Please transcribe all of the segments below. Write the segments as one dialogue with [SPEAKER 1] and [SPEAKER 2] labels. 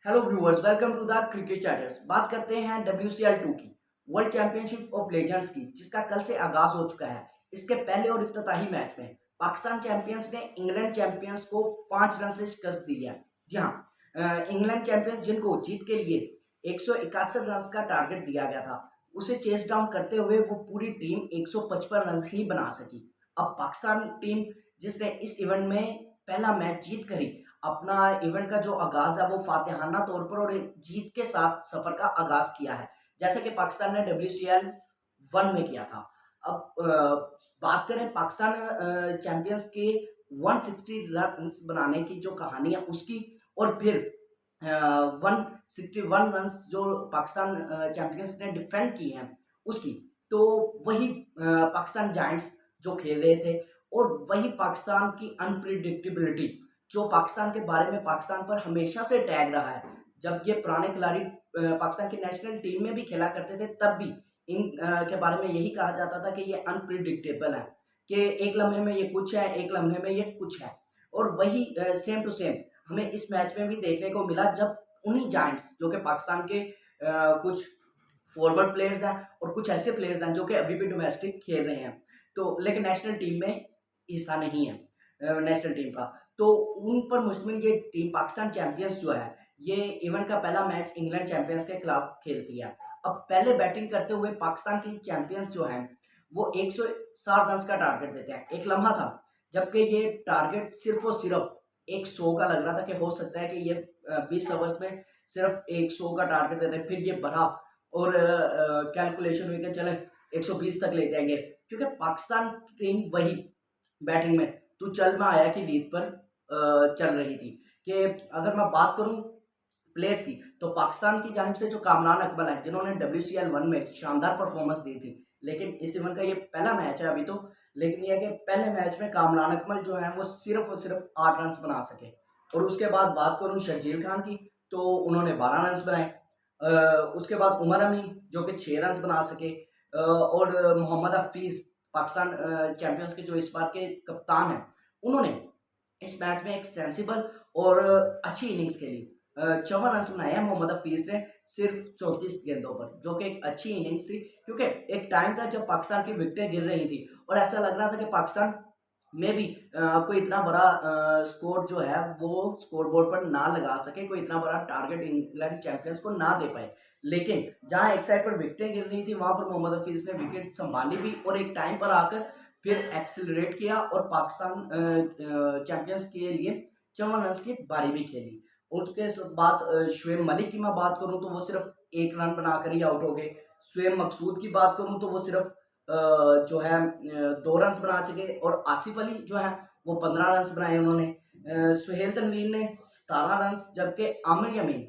[SPEAKER 1] Hello viewers, welcome to the cricket chatters. बात करते हैं WCL 2 की, वर्ल्ड चैंपियनशिप ऑफ लेजेंड्स की, जिसका कल से आगाज हो चुका है। इसके पहले और इफ्तिताही मैच में पाकिस्तान चैंपियंस ने इंग्लैंड चैंपियंस को 5 रन से शिकस्त दी है। जी हाँ, इंग्लैंड चैंपियंस जिनको जीत के लिए 161 रन का टारगेट दिया गया था, उसे चेस डाउन करते हुए वो पूरी टीम 155 रन ही बना सकी। अब पाकिस्तान टीम, जिसने इस इवेंट में पहला मैच जीत कर ही अपना इवेंट का जो आगाज है वो फातिहाना तौर पर और एक जीत के साथ सफर का आगाज किया है, जैसे कि पाकिस्तान ने WCL 1 में किया था। अब बात करें पाकिस्तान चैंपियंस के 160 रन बनाने की जो कहानी है उसकी, और फिर 161 रन जो पाकिस्तान चैंपियंस ने डिफेंड की हैं उसकी, तो वही पाकिस्तान जायंट्स जो खेल रहे थे, और वही पाकिस्तान की अनप्रिडिक्टेबिलिटी जो पाकिस्तान के बारे में पाकिस्तान पर हमेशा से टैग रहा है। जब ये पुराने खिलाड़ी पाकिस्तान की नेशनल टीम में भी खेला करते थे, तब भी के बारे में यही कहा जाता था कि ये अनप्रिडिक्टेबल है, कि एक लम्हे में ये कुछ है, एक लम्हे में ये कुछ है। और वही सेम टू सेम हमें इस मैच में भी देखने को मिला, जब उन्हीं जायंट्स जो कि पाकिस्तान के कुछ फॉरवर्ड प्लेयर्स हैं और कुछ ऐसे प्लेयर्स हैं जो कि अभी भी डोमेस्टिक खेल रहे हैं, तो लेकिन नेशनल टीम में हिस्सा नहीं है नेशनल टीम का, तो उन पर मुश्तमिल ये टीम पाकिस्तान चैंपियंस जो है, ये इवेंट का पहला मैच इंग्लैंड चैंपियंस के खिलाफ खेलती है। अब पहले बैटिंग करते हुए पाकिस्तान के चैंपियंस जो हैं वो 160 रन का टारगेट देते हैं। एक लम्हा था जबकि ये टारगेट सिर्फ और सिर्फ 100 का लग रहा था, कि हो सकता है कि ये 20 ओवर्स में सिर्फ 100 का टारगेट देते हैं। फिर ये बढ़ा और कैलकुलेशन हुई कि चले 120 तक ले जाएंगे, क्योंकि पाकिस्तान टीम वही बैटिंग में तो चल में आया कि लीड पर चल रही थी। कि अगर मैं बात करूं प्लेयर्स की, तो पाकिस्तान की जानिब से जो कामरान अकमल है, जिन्होंने WCL 1 में शानदार परफॉर्मेंस दी थी, लेकिन इस इवेंट का ये पहला मैच है अभी तो, लेकिन यह है कि पहले मैच में कामरान अकमल जो है वो सिर्फ और सिर्फ 8 रन बना सके। और उसके बाद बात करूं शर्जील खान की, तो उन्होंने 12 रन बनाए। उसके बाद उमर अमीन जो कि 6 रन बना सके, और मोहम्मद हफीज पाकिस्तान चैंपियंस के जो इस बार के कप्तान हैं, उन्होंने इस मैच में एक सेंसिबल और अच्छी इनिंग्स खेली। 54 रन बनाए हैं मोहम्मद हफीज ने सिर्फ 34 गेंदों पर, जो कि एक अच्छी इनिंग्स थी, क्योंकि एक टाइम था जब पाकिस्तान की विकेटें गिर रही थी और ऐसा लग रहा था कि पाकिस्तान में भी कोई इतना बड़ा स्कोर जो है वो स्कोर बोर्ड पर ना लगा सके, कोई इतना बड़ा टारगेट इंग्लैंड चैंपियंस को ना दे पाए। लेकिन जहां एक साइड पर विकेटें गिर रही थी, वहां पर मोहम्मद हफीज ने विकेट संभाली भी और एक टाइम पर आकर फिर एक्सिलरेट किया और पाकिस्तान चैंपियंस के लिए 54 रन की बारी भी खेली। और उसके बाद शुएब मलिक की मैं बात करूं तो वो सिर्फ 1 रन बनाकर ही आउट हो गए। शुएब मकसूद की बात करूं तो वो सिर्फ जो है 2 रन बना चुके, और आसिफ अली जो है वो 15 रन बनाए उन्होंने। सुहेल तनवीर ने 17 रन, जबकि आमिर यमीन,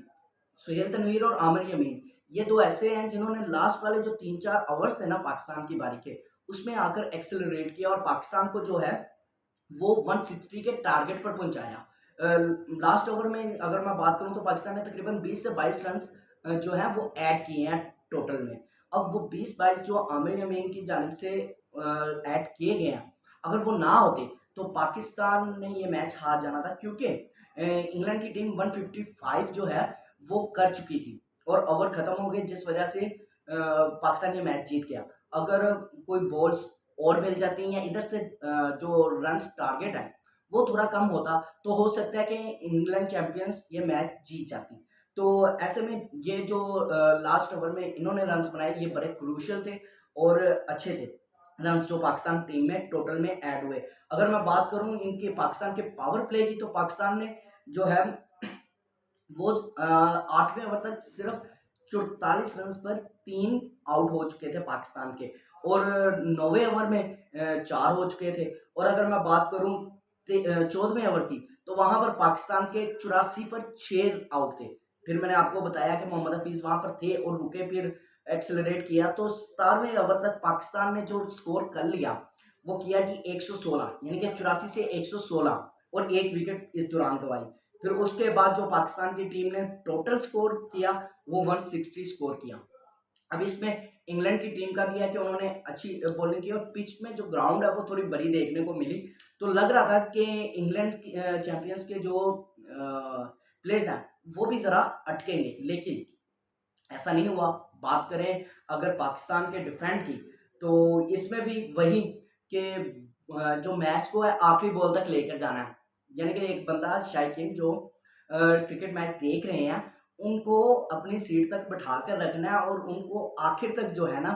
[SPEAKER 1] सुहेल तनवीर और आमिर यमीन, ये दो ऐसे हैं जिन्होंने लास्ट वाले जो 3-4 ओवर्स थे ना पाकिस्तान की बारी के, उसमें आकर एक्सेलरेट किया और पाकिस्तान को जो है वो 160 के टारगेट पर पहुंचाया। लास्ट ओवर में अगर मैं बात करूं तो पाकिस्तान ने तकरीबन 20 से 22 रन जो है वो ऐड किए हैं टोटल में। अब वो 20-22 जो आमिर यमीन की जानिब से ऐड किए गए हैं, अगर वो ना होते तो पाकिस्तान ने ये मैच हार जाना था, क्योंकि इंग्लैंड की टीम 155 जो है वो कर चुकी थी और ओवर खत्म हो गए, जिस वजह से पाकिस्तान ये मैच जीत गया। अगर कोई बॉल्स और मिल जाती हैं या इधर से जो रन्स टारगेट है वो थोड़ा कम होता, तो हो सकता है कि इंग्लैंड चैंपियंस ये मैच जीत जाती। तो ऐसे में ये जो लास्ट ओवर में इन्होंने रन्स बनाए, ये बड़े क्रूशियल थे और अच्छे थे रन्स जो पाकिस्तान टीम में टोटल में ऐड हुए। अगर मैं बात करूं इनके पाकिस्तान के पावर प्ले की, तो पाकिस्तान ने जो है वो 8वें ओवर तक सिर्फ 44 रन पर 3 आउट हो चुके थे पाकिस्तान के, और 9वें ओवर में 4 हो चुके थे। और अगर मैं बात करूं 14वें ओवर की, तो वहां पर पाकिस्तान के 84 पर 6 आउट थे। फिर मैंने आपको बताया कि मोहम्मद हफीज वहां पर थे और रुके, फिर एक्सेलरेट किया, तो 17वें ओवर तक पाकिस्तान ने जो स्कोर कर लिया वो किया जी 116, यानी कि 84 से 116, और एक विकेट इस दौरान गंवाई। फिर उसके बाद जो पाकिस्तान की टीम ने टोटल स्कोर किया वो 160 स्कोर किया। अब इसमें इंग्लैंड की टीम का भी है कि उन्होंने अच्छी बॉलिंग की, और पिच में जो ग्राउंड है वो थोड़ी बड़ी देखने को मिली, तो लग रहा था कि इंग्लैंड चैंपियंस के जो प्लेयर्स हैं वो भी ज़रा अटकेंगे, लेकिन ऐसा नहीं हुआ। बात करें अगर पाकिस्तान के डिफेंड की, तो इसमें भी वही कि जो मैच को है आखिरी बॉल तक लेकर जाना है। यानी कि एक बंदा शायकीन जो क्रिकेट मैच देख रहे हैं, उनको अपनी सीट तक बिठा कर रखना है और उनको आखिर तक जो है ना,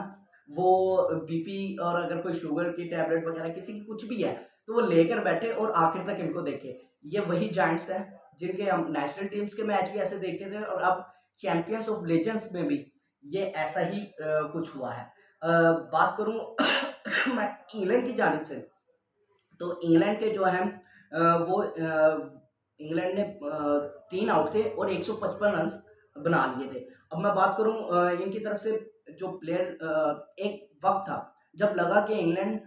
[SPEAKER 1] वो बीपी और अगर कोई शुगर की टैबलेट वगैरह किसी की कुछ भी है, तो वो लेकर बैठे और आखिर तक इनको देखे। ये वही जायंट्स हैं जिनके हम नेशनल टीम्स के मैच भी ऐसे देखते थे, और अब चैंपियंस ऑफ लेजेंड्स में भी ये ऐसा ही कुछ हुआ है। बात करूं मैं इंग्लैंड की जानिब से, तो इंग्लैंड के जो हैं वो इंग्लैंड ने 3 आउट थे और 155 रन्स बना लिए थे। अब मैं बात करूं इनकी तरफ से जो प्लेयर, एक वक़्त था जब लगा कि इंग्लैंड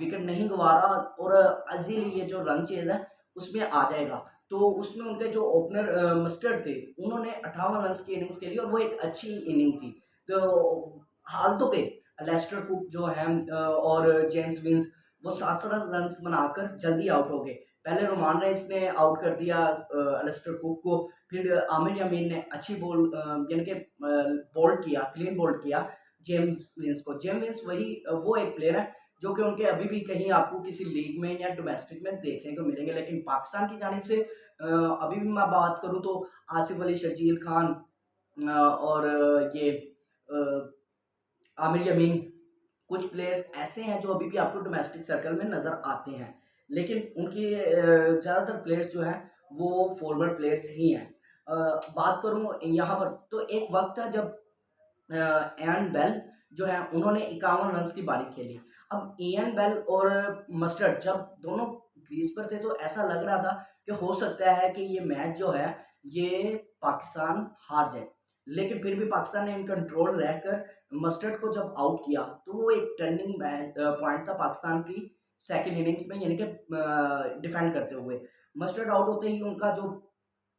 [SPEAKER 1] विकेट नहीं गँवा रहा और इज़िली ये जो रन चेज़ है उसमें आ जाएगा। तो उसमें उनके जो ओपनर मस्टर्ड थे, उन्होंने 58 रन्स की इनिंग्स खेली और वो एक अच्छी इनिंग थी। तो हाल के लेस्टर कुक जो है और जेम्स विंस, वो 7 रन्स बनाकर जल्दी आउट हो गए। पहले रोमान रेस ने आउट कर दिया एलिस्टर कुक को, फिर आमिर यामीन ने अच्छी बॉल यानी कि बोल्ड किया, क्लीन बोल्ड किया जेम्स विंस को। जेम्स विंस वही वो एक प्लेयर है जो कि उनके अभी भी कहीं आपको किसी लीग में या डोमेस्टिक में देखने को मिलेंगे। लेकिन पाकिस्तान की जानिब से अभी भी मैं बात करूँ तो आसिफ अली, शर्जील खान और ये अ, आमिर यमीन, कुछ प्लेयर्स ऐसे हैं जो अभी भी आपको डोमेस्टिक सर्कल में नज़र आते हैं। लेकिन उनकी ज़्यादातर प्लेयर्स जो हैं वो फॉरवर्ड प्लेयर्स ही हैं। बात करूँ यहाँ पर, तो एक वक़्त था जब एन बेल जो है उन्होंने 51 रन्स की पारी खेली। अब इयान बेल और मस्टर्ड जब दोनों क्रीज पर थे, तो ऐसा लग रहा था कि हो सकता है कि ये मैच जो है ये पाकिस्तान हार जाए। लेकिन फिर भी पाकिस्तान ने इन कंट्रोल रहकर मस्टर्ड को जब आउट किया, तो वो एक टर्निंग पॉइंट था पाकिस्तान की सेकंड इनिंग्स में, यानी कि डिफेंड करते हुए। मस्टर्ड आउट होते ही उनका जो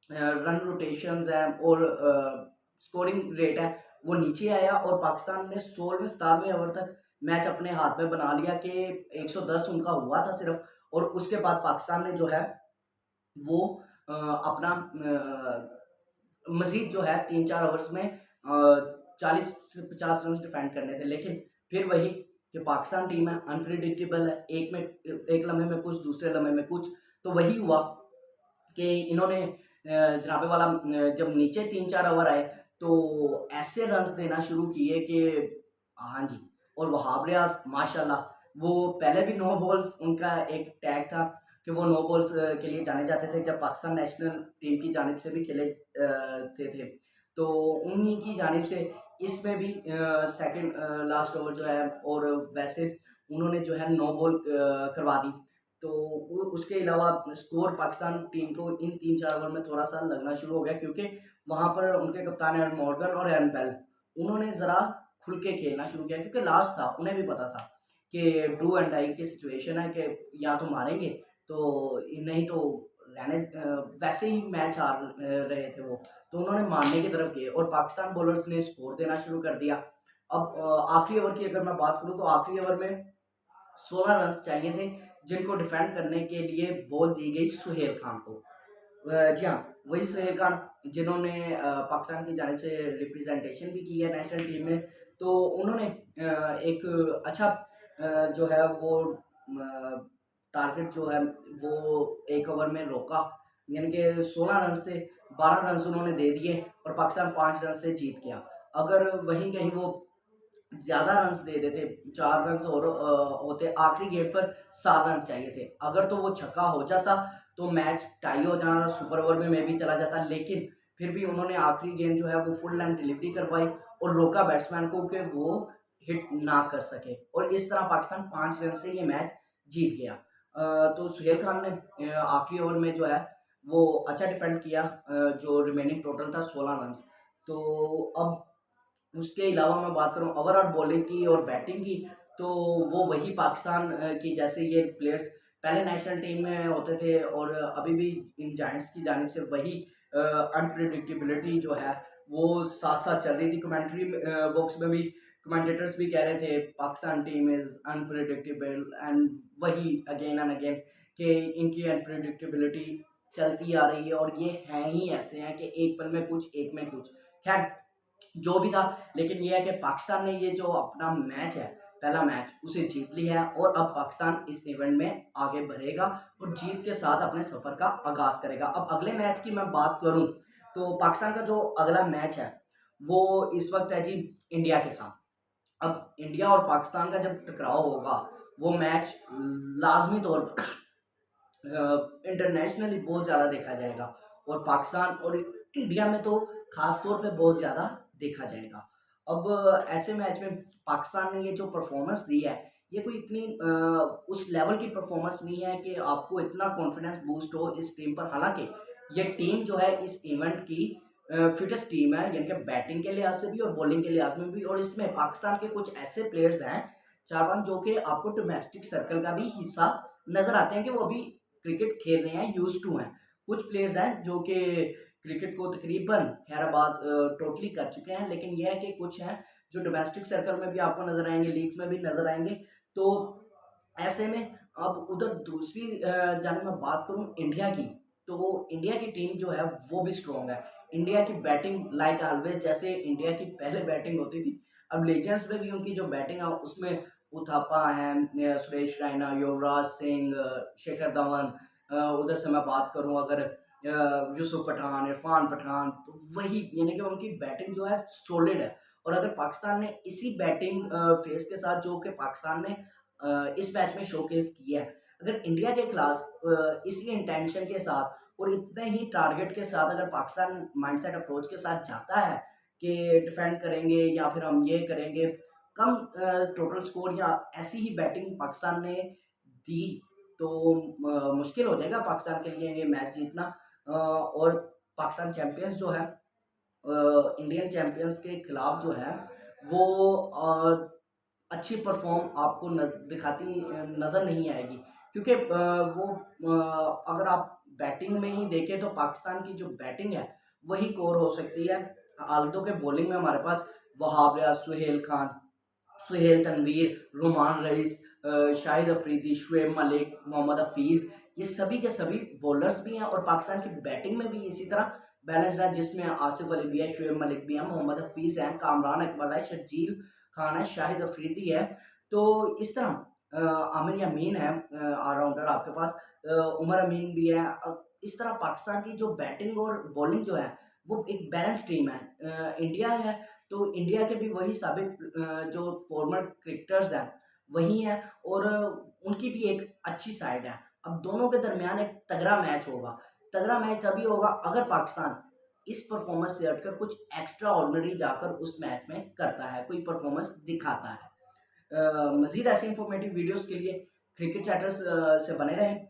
[SPEAKER 1] रन रोटेशंस है और स्कोरिंग रेट है वो नीचे आया और पाकिस्तान ने 16वें 17वें ओवर तक मैच अपने हाथ में बना लिया कि 110 उनका हुआ था सिर्फ। और उसके बाद पाकिस्तान ने जो है वो अपना मजीद जो है 3-4 ओवर्स में 40 से 50 रन डिफेंड करने थे। लेकिन फिर वही कि पाकिस्तान टीम है, अनप्रिडिक्टेबल है, एक लम्हे में कुछ, दूसरे लम्हे में कुछ। तो वही हुआ कि इन्होंने जनाबे वाला जब नीचे 3-4 ओवर आए, तो ऐसे रन्स देना शुरू किए कि हाँ जी। और वहाब रियाज माशाल्लाह, वो पहले भी नो बॉल्स उनका एक टैग था कि वो नो बॉल्स के लिए जाने जाते थे, जब पाकिस्तान नेशनल टीम की जानिब से भी खेले थे। तो उन्हीं की जानिब से इसमें भी सेकंड लास्ट ओवर जो है, और वैसे उन्होंने जो है नो बॉल करवा दी। तो उसके अलावा स्कोर पाकिस्तान टीम को इन 3-4 ओवर में थोड़ा-सा लगना शुरू हो गया, क्योंकि वहाँ पर उनके कप्तान एरन मॉर्गन और एरन बेल, उन्होंने ज़रा खुल के खेलना शुरू किया, क्योंकि लास्ट था, उन्हें भी पता था कि डू एंड डाई की सिचुएशन है कि या तो मारेंगे, तो नहीं तो वैसे ही मैच हार रहे थे वो, तो उन्होंने मारने की तरफ गए और पाकिस्तान बॉलर्स ने स्कोर देना शुरू कर दिया। अब आखिरी ओवर की अगर मैं बात करूँ, तो आखिरी ओवर में 16 रन्स चाहिए थे, जिनको डिफेंड करने के लिए बॉल दी गई सुहेल खान को। जी हाँ, वही सुहेल खान जिन्होंने पाकिस्तान की जानिब से रिप्रेजेंटेशन भी की है नेशनल टीम में। तो उन्होंने एक अच्छा जो है वो टारगेट जो है वो 1 ओवर में रोका, यानी कि 16 रन्स थे, 12 रन्स उन्होंने दे दिए और पाकिस्तान 5 रन से जीत गया। अगर वहीं कहीं वो ज़्यादा रन्स दे देते, 4 रन्स और होते, आखिरी गेंद पर 7 रन चाहिए थे। अगर तो वो छक्का हो जाता, तो मैच टाई हो जाना, सुपर ओवर में भी चला जाता। लेकिन फिर भी उन्होंने आखिरी गेंद जो है वो फुल लेंथ डिलीवरी करवाई और रोका बैट्समैन को कि वो हिट ना कर सके, और इस तरह पाकिस्तान 5 रन से ये मैच जीत गया। तो सुहेल खान ने आखिरी ओवर में जो है वो अच्छा डिफेंड किया, जो रिमेनिंग टोटल था 16 रन्स। तो अब उसके अलावा मैं बात करूँ ओवरऑल बॉलिंग की और बैटिंग की, तो वो वही पाकिस्तान की जैसे ये प्लेयर्स पहले नेशनल टीम में होते थे और अभी भी इन जायंट्स की जानिब से वही अनप्रिडिक्टेबिलिटी जो है वो साथ-साथ चल रही थी। कमेंट्री बॉक्स में भी कमेंटेटर्स भी कह रहे थे Pakistan team is unpredictable, and वही अगेन एंड अगेन कि इनकी अनप्रिडिक्टेबिलिटी चलती आ रही है और ये हैं ही ऐसे हैं कि एक पल में कुछ, एक में कुछ। खैर, जो भी था, लेकिन ये है कि पाकिस्तान ने ये जो अपना मैच है, पहला मैच, उसे जीत लिया है और अब पाकिस्तान इस इवेंट में आगे बढ़ेगा और जीत के साथ अपने सफ़र का आगाज़ करेगा। अब अगले मैच की मैं बात करूँ, तो पाकिस्तान का जो अगला मैच है, वो इस वक़्त है जी इंडिया के साथ। अब इंडिया और पाकिस्तान का जब टकराव होगा, वो मैच लाज़मी तौर पर इंटरनेशनली बहुत ज़्यादा देखा जाएगा और पाकिस्तान और इंडिया में तो ख़ास तौर पे बहुत ज़्यादा देखा जाएगा। अब ऐसे मैच में पाकिस्तान ने ये जो परफ़ॉर्मेंस दी है, ये कोई इतनी उस लेवल की परफ़ॉर्मेंस नहीं है कि आपको इतना कॉन्फिडेंस बूस्ट हो इस टीम पर। हालाँकि ये टीम जो है इस इवेंट की फिटेस्ट टीम है, यानी कि बैटिंग के लिहाज़ से भी और बॉलिंग के लिहाज़ में भी, और इसमें पाकिस्तान के कुछ ऐसे प्लेयर्स हैं 4-5 जो कि आपको डोमेस्टिक सर्कल का भी हिस्सा नज़र आते हैं कि वो अभी क्रिकेट खेल रहे हैं, यूज्ड टू हैं। कुछ प्लेयर्स हैं जो कि क्रिकेट को तकरीबन खैराबाद टोटली कर चुके हैं, लेकिन ये है कि कुछ हैं जो डोमेस्टिक सर्कल में भी आपको नज़र आएँगे, लीग्स में भी नज़र आएँगे। तो ऐसे में अब उधर दूसरी जानिब मैं बात करूँ इंडिया की, तो इंडिया की टीम जो है वो भी स्ट्रॉन्ग है। इंडिया की बैटिंग लाइक ऑलवेज़, जैसे इंडिया की पहले बैटिंग होती थी, अब लीजेंड्स में भी उनकी जो बैटिंग है उसमें उथापा है, सुरेश रैना, युवराज सिंह, शिखर धवन, उधर से मैं बात करूँ अगर यूसुफ पठान, इरफान पठान, तो वही यानी कि उनकी बैटिंग जो है सॉलिड है। और अगर पाकिस्तान ने इसी बैटिंग फेस के साथ जो कि पाकिस्तान ने इस मैच में शोकेस किया है, अगर इंडिया के खिलाफ इसी इंटेंशन के साथ और इतने ही टारगेट के साथ अगर पाकिस्तान माइंडसेट अप्रोच के साथ जाता है कि डिफेंड करेंगे या फिर हम ये करेंगे, कम टोटल स्कोर या ऐसी ही बैटिंग पाकिस्तान ने दी, तो मुश्किल हो जाएगा पाकिस्तान के लिए ये मैच जीतना। और पाकिस्तान चैंपियंस जो है इंडियन चैंपियंस के खिलाफ जो है वो अच्छी परफॉर्म आपको दिखाती नज़र नहीं आएगी, क्योंकि वो अगर आप बैटिंग में ही देखें तो पाकिस्तान की जो बैटिंग है वही कोर हो सकती है। आल्दो के बॉलिंग में हमारे पास वहाब रियाज, सुहेल खान, सुहेल तनवीर, रोमान रईस, शाहिद अफरीदी, शुएब मलिक, मोहम्मद हफीज़, ये सभी के सभी बॉलर्स भी हैं और पाकिस्तान की बैटिंग में भी इसी तरह बैलेंस है, जिसमें आसिफ अली भी है, शुएब मलिक भी है, मोहम्मद हफीज़ हैं, कामरान इकबाल है, शर्जील खान है, शाहिद अफरीदी है। तो इस तरह आमिर यामीन है ऑलराउंडर आपके पास, उमर अमीन भी है। इस तरह पाकिस्तान की जो बैटिंग और बॉलिंग जो है वो एक बैलेंस टीम है। इंडिया है तो इंडिया के भी वही साबिक जो फॉर्मर क्रिकेटर्स हैं वही हैं और उनकी भी एक अच्छी साइड है। अब दोनों के दरमियान एक तगड़ा मैच होगा। तगड़ा मैच तभी होगा अगर पाकिस्तान इस परफॉर्मेंस से हटकर कुछ एक्स्ट्रा ऑर्डिनरी जाकर उस मैच में करता है, कोई परफॉर्मेंस दिखाता है। मज़ीद ऐसे इंफॉर्मेटिव वीडियोस के लिए क्रिकेट चैटर्स से बने रहें।